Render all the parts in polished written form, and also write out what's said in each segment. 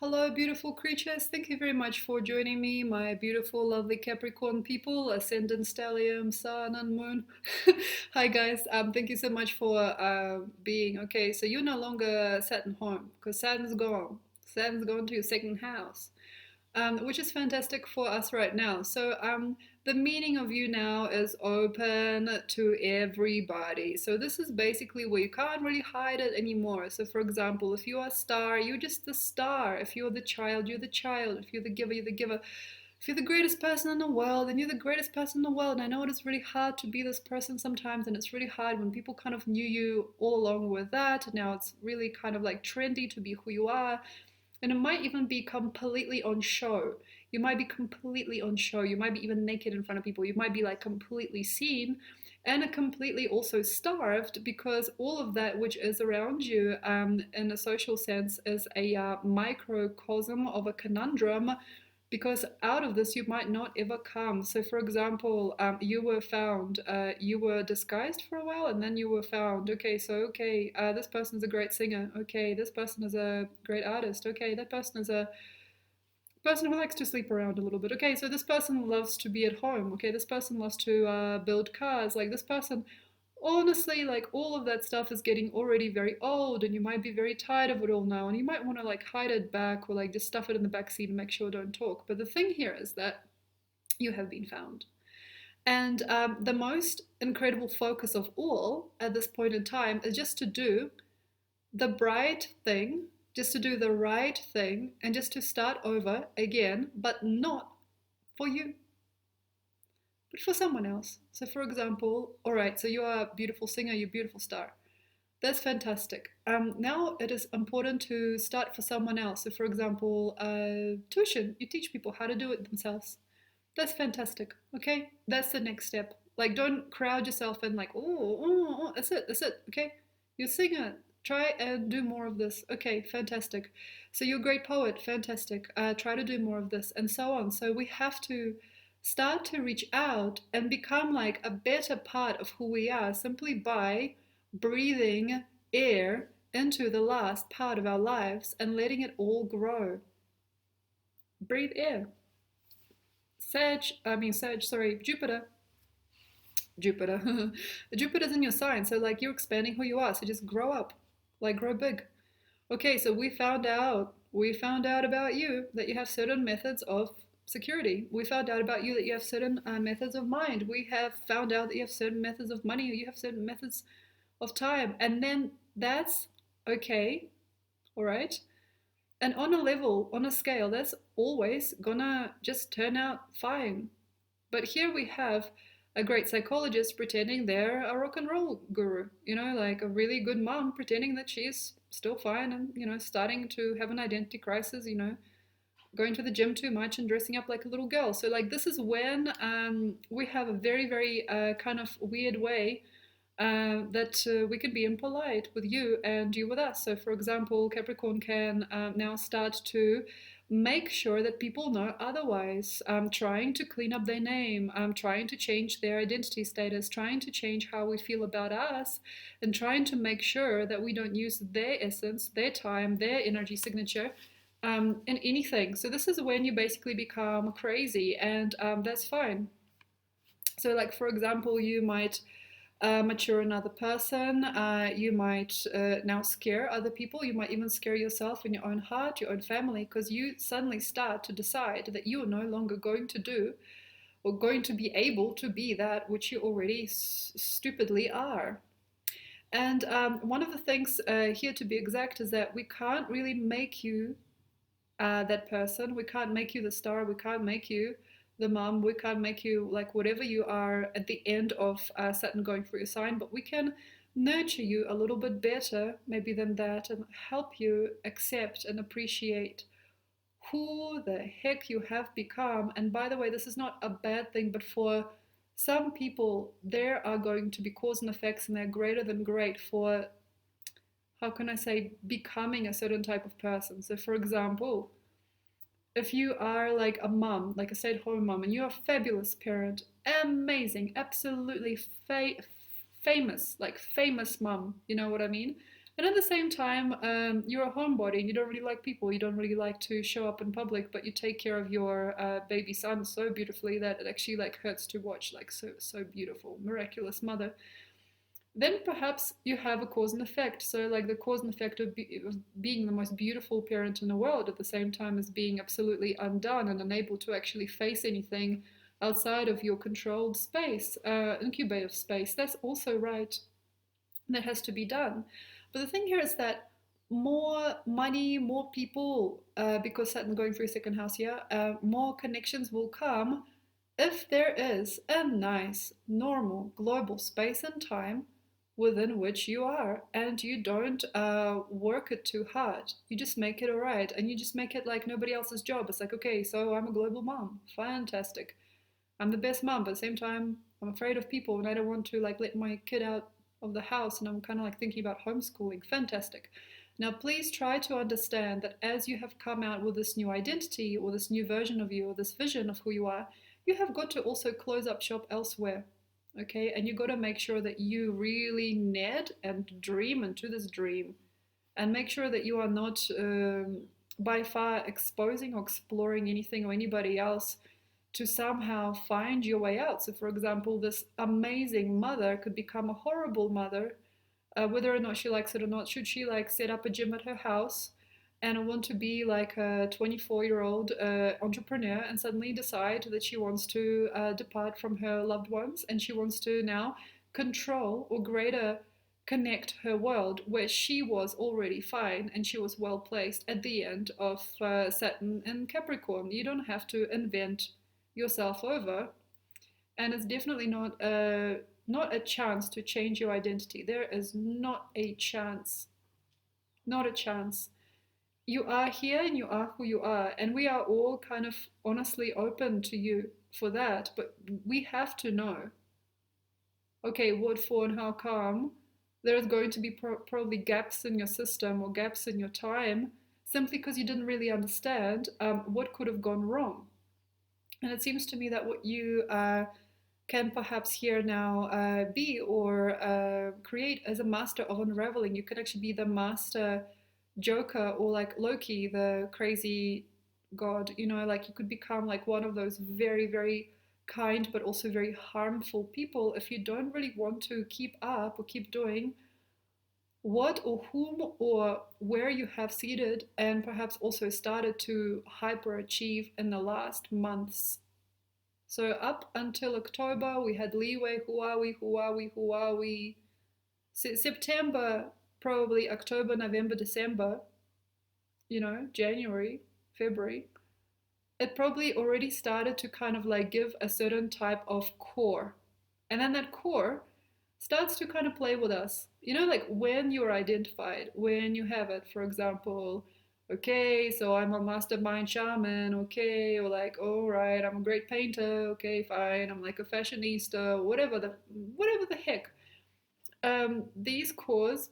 Hello, beautiful creatures. Thank you very much for joining me, my beautiful, lovely Capricorn people, Ascendant, Stellium, Sun, and Moon. Hi, guys. Thank you so much for being okay. So you're no longer Saturn home because Saturn's gone. Saturn's gone to your second house, which is fantastic for us right now. So the meaning of you now is open to everybody. So this is basically where you can't really hide it anymore. So for example, if you are a star, you're just the star. If you're the child, you're the child. If you're the giver, you're the giver. If you're the greatest person in the world, then you're the greatest person in the world. And I know it is really hard to be this person sometimes, and it's really hard when people kind of knew you all along with that. Now it's really kind of like trendy to be who you are. And it might even be completely on show. You might be completely on show. You might be even naked in front of people. You might be like completely seen and completely also starved because all of that which is around you in a social sense is a microcosm of a conundrum because out of this you might not ever come. So for example, you were found, you were disguised for a while and then you were found. Okay, so okay, this person is a great singer. Okay, this person is a great artist. Okay, that person is a person who likes to sleep around a little bit. Okay, so this person loves to be at home. Okay, this person loves to build cars. Like this person, honestly, like all of that stuff is getting already very old, and you might be very tired of it all now, and you might want to like hide it back or like just stuff it in the back seat and make sure don't talk. But the thing here is that you have been found. And the most incredible focus of all at this point in time is just to do the bright thing, just to do the right thing, and just to start over again, but not for you, but for someone else. So, for example, all right, so you are a beautiful singer, you're a beautiful star. That's fantastic. Now it is important to start for someone else. So, for example, tuition, you teach people how to do it themselves. That's fantastic. Okay, that's the next step. Like, don't crowd yourself in, like, oh, that's it. Okay, you're a singer. Try and do more of this. Okay, fantastic. So you're a great poet. Fantastic. Try to do more of this, and so on. So we have to start to reach out and become like a better part of who we are simply by breathing air into the last part of our lives and letting it all grow. Breathe air. Jupiter. Jupiter. Jupiter's in your sign, so like you're expanding who you are, so just grow up, like grow big. Okay, so we found out about you that you have certain methods of security. We found out about you that you have certain methods of mind. We have found out that you have certain methods of money, or you have certain methods of time, and then that's okay, all right? And on a level, on a scale, that's always gonna just turn out fine. But here we have a great psychologist pretending they're a rock and roll guru, like a really good mom pretending that she's still fine and, starting to have an identity crisis, going to the gym too much and dressing up like a little girl. So, like, this is when we have a very, very kind of weird way that we can be impolite with you and you with us. So, for example, Capricorn can now start to make sure that people know otherwise, trying to clean up their name, trying to change their identity status, trying to change how we feel about us, and trying to make sure that we don't use their essence, their time, their energy signature in anything. So, this is when you basically become crazy, and that's fine. So, like, for example, you might mature another person. You might now scare other people. You might even scare yourself in your own heart, your own family, because you suddenly start to decide that you are no longer going to do or going to be able to be that which you already stupidly are. And one of the things here, to be exact, is that we can't really make you that person. We can't make you the star. We can't make you the mom. We can't make you like whatever you are at the end of Saturn going through your sign, but we can nurture you a little bit better, maybe than that, and help you accept and appreciate who the heck you have become. And by the way, this is not a bad thing, but for some people, there are going to be cause and effects, and they're greater than great for, how can I say, becoming a certain type of person. So, for example, if you are like a mom, like a stay-at-home mom, and you're a fabulous parent, amazing, absolutely famous, like famous mom, you know what I mean? And at the same time, you're a homebody and you don't really like people. You don't really like to show up in public, but you take care of your baby son so beautifully that it actually like hurts to watch. Like so beautiful, miraculous mother. Then perhaps you have a cause and effect. So like the cause and effect of being the most beautiful parent in the world at the same time as being absolutely undone and unable to actually face anything outside of your controlled space, incubative space. That's also right. That has to be done. But the thing here is that more money, more people, because Saturn going through second house here, more connections will come if there is a nice, normal, global space and time within which you are, and you don't work it too hard. You just make it all right, and you just make it like nobody else's job. It's like, okay, so I'm a global mom. Fantastic. I'm the best mom, but at the same time, I'm afraid of people and I don't want to like let my kid out of the house, and I'm kind of like thinking about homeschooling. Fantastic. Now, please try to understand that as you have come out with this new identity or this new version of you or this vision of who you are, you have got to also close up shop elsewhere. Okay, and you got to make sure that you really net and dream into this dream, and make sure that you are not by far exposing or exploring anything or anybody else to somehow find your way out. So, for example, this amazing mother could become a horrible mother, whether or not she likes it or not. Should she like set up a gym at her house and want to be like a 24-year-old entrepreneur and suddenly decide that she wants to depart from her loved ones and she wants to now control or greater connect her world where she was already fine and she was well placed at the end of Saturn and Capricorn. You don't have to invent yourself over, and it's definitely not a chance to change your identity. There is not a chance, not a chance. You are here and you are who you are, and we are all kind of honestly open to you for that. But we have to know, okay, what for and how come. There's going to be probably gaps in your system or gaps in your time simply because you didn't really understand what could have gone wrong. And it seems to me that what you can perhaps here now be or create as a master of unraveling. You could actually be the master Joker or like Loki, the crazy god. You know, like you could become like one of those very, very kind but also very harmful people if you don't really want to keep up or keep doing what or whom or where you have seeded and perhaps also started to hyperachieve in the last months. So up until October, we had leeway, who are we, who are we, who are we? September, probably October, November, December, January, February, it probably already started to kind of like give a certain type of core. And then that core starts to kind of play with us. Like when you're identified, when you have it, for example, okay, so I'm a mastermind shaman, okay, or like, all right, I'm a great painter, okay, fine, I'm like a fashionista, whatever the heck. These cores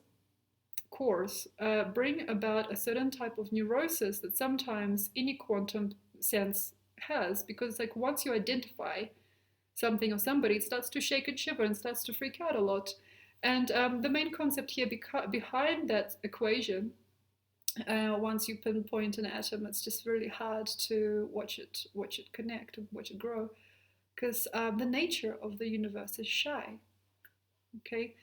bring about a certain type of neurosis that sometimes any quantum sense has, because like once you identify something or somebody, it starts to shake and shiver and starts to freak out a lot. And the main concept here behind that equation, once you pinpoint an atom, it's just really hard to watch it connect, watch it grow, because the nature of the universe is shy. Okay,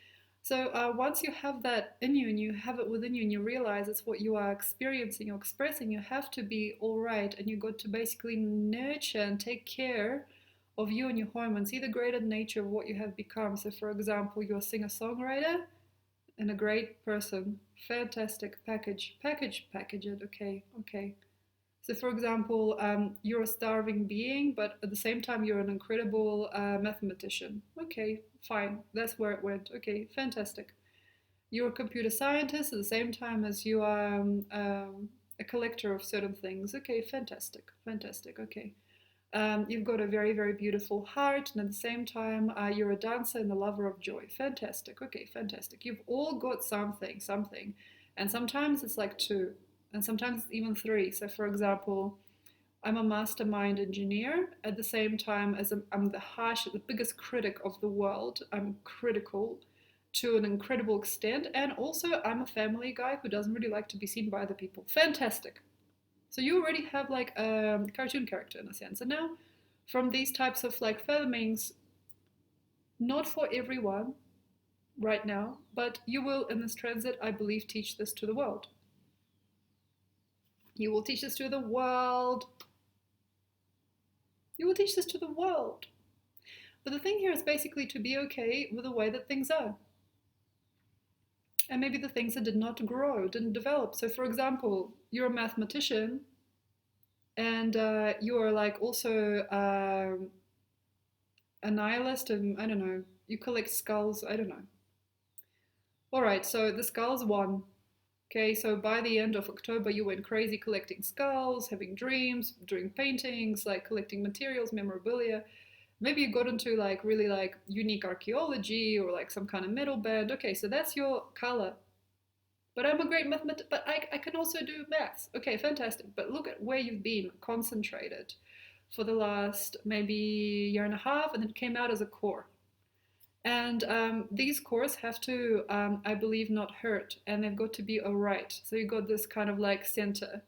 so once you have that in you and you have it within you and you realize it's what you are experiencing or expressing, you have to be all right, and you got to basically nurture and take care of you and your home and see the greater nature of what you have become. So, for example, you're a singer-songwriter and a great person. Fantastic. Package it. Okay. So, for example, you're a starving being, but at the same time, you're an incredible mathematician. Okay, fine. That's where it went. Okay, fantastic. You're a computer scientist at the same time as you are a collector of certain things. Okay, fantastic. Okay. You've got a very, very beautiful heart, and at the same time, you're a dancer and a lover of joy. Fantastic. Okay, fantastic. You've all got something. And sometimes it's like two, and sometimes it's even three. So, for example, I'm a mastermind engineer at the same time as I'm the biggest critic of the world. I'm critical. to an incredible extent. And also, I'm a family guy who doesn't really like to be seen by other people. Fantastic. So you already have like a cartoon character in a sense. And now, from these types of like filmings, not for everyone right now, but you will in this transit, I believe, teach this to the world. You will teach this to the world. You will teach this to the world. But the thing here is basically to be okay with the way that things are. And maybe the things that did not grow, didn't develop. So, for example, you're a mathematician and you are like also a nihilist, and I don't know, you collect skulls, I don't know. All right, so the skulls won. Okay, so by the end of October, you went crazy collecting skulls, having dreams, doing paintings, like collecting materials, memorabilia. Maybe you got into like really like unique archaeology or like some kind of metal band. Okay, so that's your color. But I'm a great mathematician, but I can also do maths. Okay, fantastic. But look at where you've been concentrated for the last maybe year and a half, and it came out as a core. And these cores have to, I believe, not hurt, and they've got to be all right. So you got this kind of like center.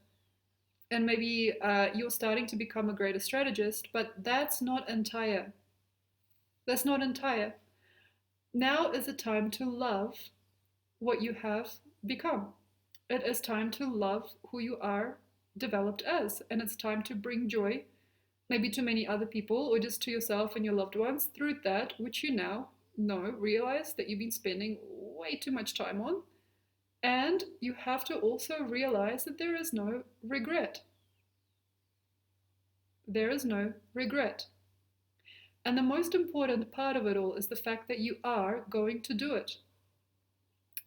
And maybe you're starting to become a greater strategist, but that's not entire. That's not entire. Now is the time to love what you have become. It is time to love who you are developed as, and it's time to bring joy, maybe to many other people or just to yourself and your loved ones through that which you now know, realize that you've been spending way too much time on. And you have to also realize that there is no regret. There is no regret. And the most important part of it all is the fact that you are going to do it.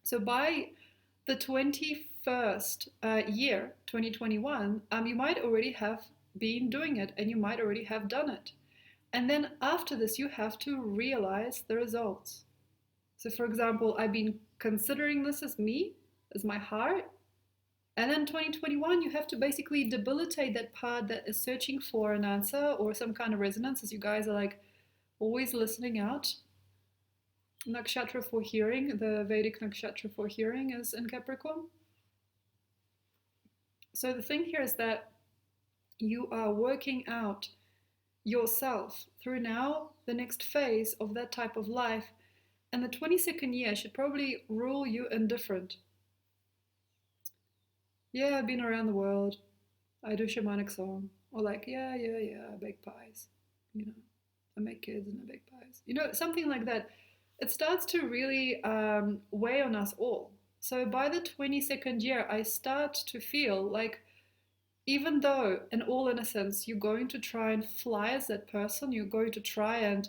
So by the 21st year, 2021, you might already have been doing it and you might already have done it. And then after this, you have to realize the results. So for example, I've been considering this as me, as my heart. And then 2021, you have to basically debilitate that part that is searching for an answer or some kind of resonance, as you guys are like always listening out. Nakshatra for hearing, the Vedic nakshatra for hearing is in Capricorn. So the thing here is that you are working out yourself through now the next phase of that type of life. And the 22nd year should probably rule you indifferent. Yeah, I've been around the world. I do shamanic song. Or like, yeah, I bake pies. You know, I make kids and I bake pies. You know, something like that. It starts to really weigh on us all. So by the 22nd year, I start to feel like even though in all innocence you're going to try and fly as that person, you're going to try and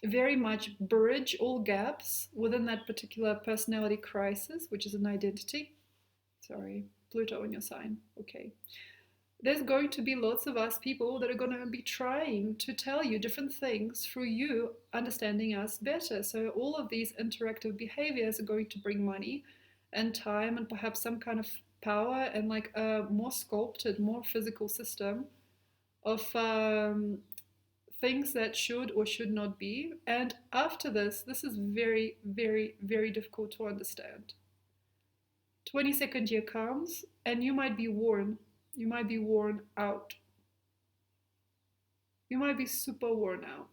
very much bridge all gaps within that particular personality crisis, which is an identity. Sorry, Pluto in your sign. Okay. There's going to be lots of us people that are going to be trying to tell you different things through you understanding us better. So all of these interactive behaviors are going to bring money and time and perhaps some kind of power and like a more sculpted, more physical system of things that should or should not be. And after this is very, very, very difficult to understand. 22nd year comes and you might be worn. You might be worn out. You might be super worn out.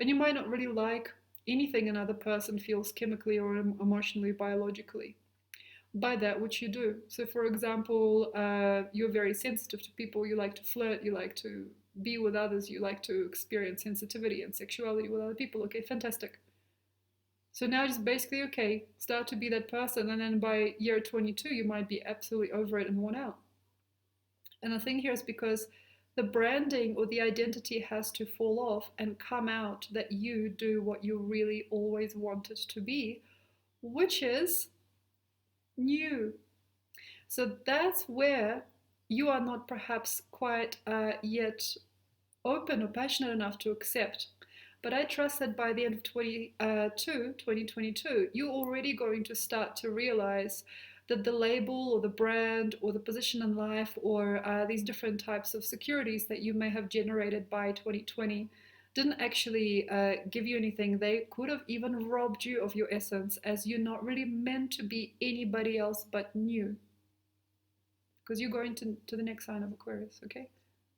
And you might not really like anything another person feels chemically or emotionally, biologically, by that which you do. So for example, you're very sensitive to people, you like to flirt, you like to be with others, you like to experience sensitivity and sexuality with other people. Okay, fantastic. So now just basically, okay, start to be that person, and then by year 22, you might be absolutely over it and worn out. And the thing here is because the branding or the identity has to fall off and come out that you do what you really always wanted to be, which is new. So that's where you are not perhaps quite yet open or passionate enough to accept. But I trust that by the end of 2022, you're already going to start to realize that the label or the brand or the position in life or these different types of securities that you may have generated by 2020, didn't actually give you anything. They could have even robbed you of your essence, as you're not really meant to be anybody else but you. Because you're going to the next sign of Aquarius, okay?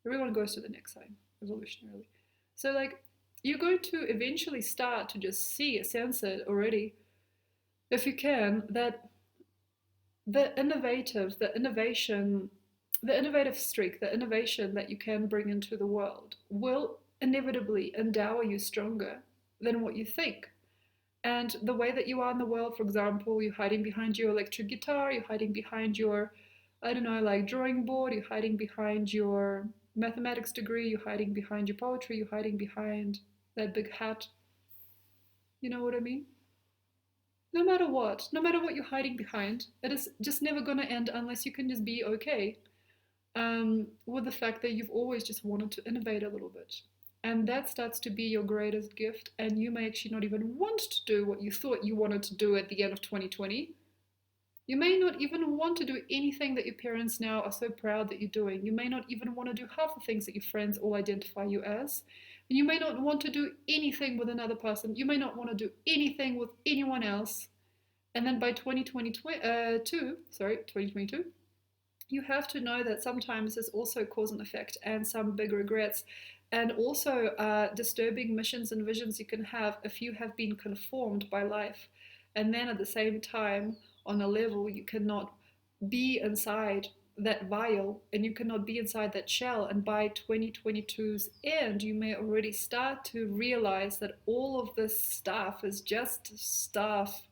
Everyone goes to the next sign, evolutionarily. So, like, you're going to eventually start to just see, sense it already, if you can, that the innovative streak, the innovation that you can bring into the world will inevitably endow you stronger than what you think. And the way that you are in the world, for example, you're hiding behind your electric guitar, you're hiding behind your, I don't know, like drawing board, you're hiding behind your mathematics degree, you're hiding behind your poetry, you're hiding behind that big hat. You know what I mean? No matter what you're hiding behind, it is just never going to end unless you can just be okay with the fact that you've always just wanted to innovate a little bit. And that starts to be your greatest gift, and you may actually not even want to do what you thought you wanted to do at the end of 2020. You may not even want to do anything that your parents now are so proud that you're doing. You may not even want to do half the things that your friends all identify you as. And you may not want to do anything with another person. You may not want to do anything with anyone else. And then by 2022, you have to know that sometimes there's also cause and effect and some big regrets, and also disturbing missions and visions you can have if you have been conformed by life. And then at the same time, on a level, you cannot be inside that vial and you cannot be inside that shell. And by 2022's end, you may already start to realize that all of this stuff is just stuff.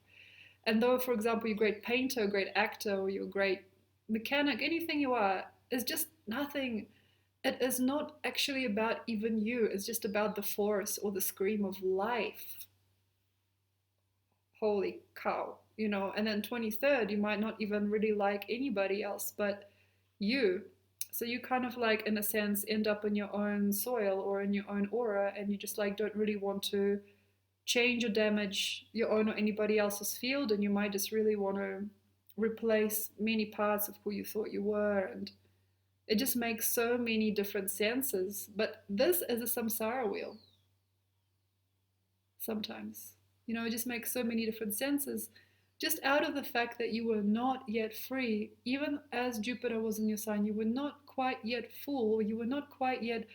And though, for example, you're a great painter, a great actor, or you're a great mechanic, anything you are, is just nothing. It is not actually about even you, it's just about the force or the scream of life. Holy cow, you know. And then 23rd, you might not even really like anybody else but you. So you kind of like, in a sense, end up in your own soil or in your own aura, and you just like don't really want to change or damage your own or anybody else's field, and you might just really want to replace many parts of who you thought you were. And it just makes so many different senses. But this is a samsara wheel sometimes. You know, it just makes so many different senses just out of the fact that you were not yet free. Even as Jupiter was in your sign, you were not quite yet full, you were not quite yet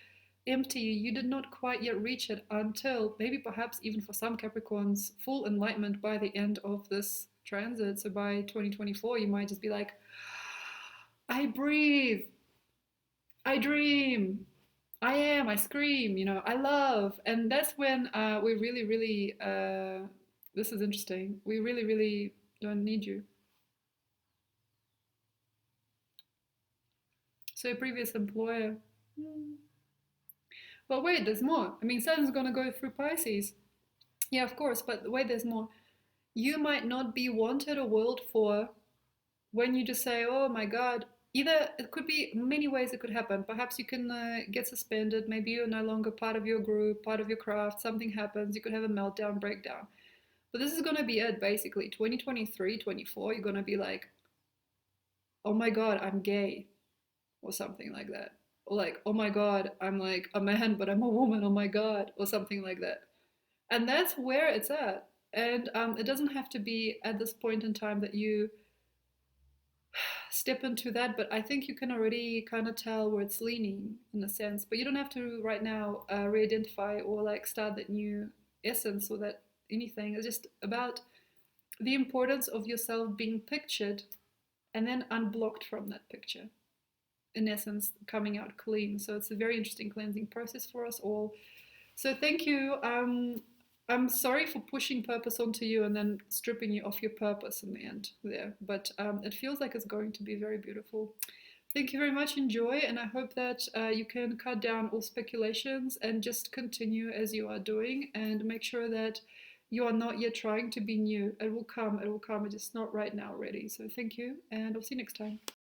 empty, you did not quite yet reach it until maybe perhaps even for some Capricorns, full enlightenment by the end of this transit. So by 2024, you might just be like, I breathe, I dream, I am, I scream, you know, I love. And that's when we really, really, this is interesting, we really, really don't need you. So your previous employer, well, wait, there's more. I mean, Saturn's going to go through Pisces. Yeah, of course, but wait, there's more. You might not be wanted or willed for when you just say, oh my God. Either it could be many ways it could happen. Perhaps you can get suspended. Maybe you're no longer part of your group, part of your craft. Something happens. You could have a meltdown, breakdown. But this is going to be it, basically. 2023, 24, you're going to be like, oh my God, I'm gay, or something like that. Or like, oh my God, I'm like a man, but I'm a woman, oh my God, or something like that. And that's where it's at. And it doesn't have to be at this point in time that you step into that, but I think you can already kind of tell where it's leaning in a sense. But you don't have to right now re-identify or like start that new essence or that anything. It's just about the importance of yourself being pictured and then unblocked from that picture. In essence, coming out clean. So it's a very interesting cleansing process for us all. So thank you. I'm sorry for pushing purpose onto you and then stripping you of your purpose in the end there, but it feels like it's going to be very beautiful. Thank you very much. Enjoy, and I hope that you can cut down all speculations and just continue as you are doing, and make sure that you are not yet trying to be new. It will come. It will come. It is not right now ready. So thank you, and I'll see you next time.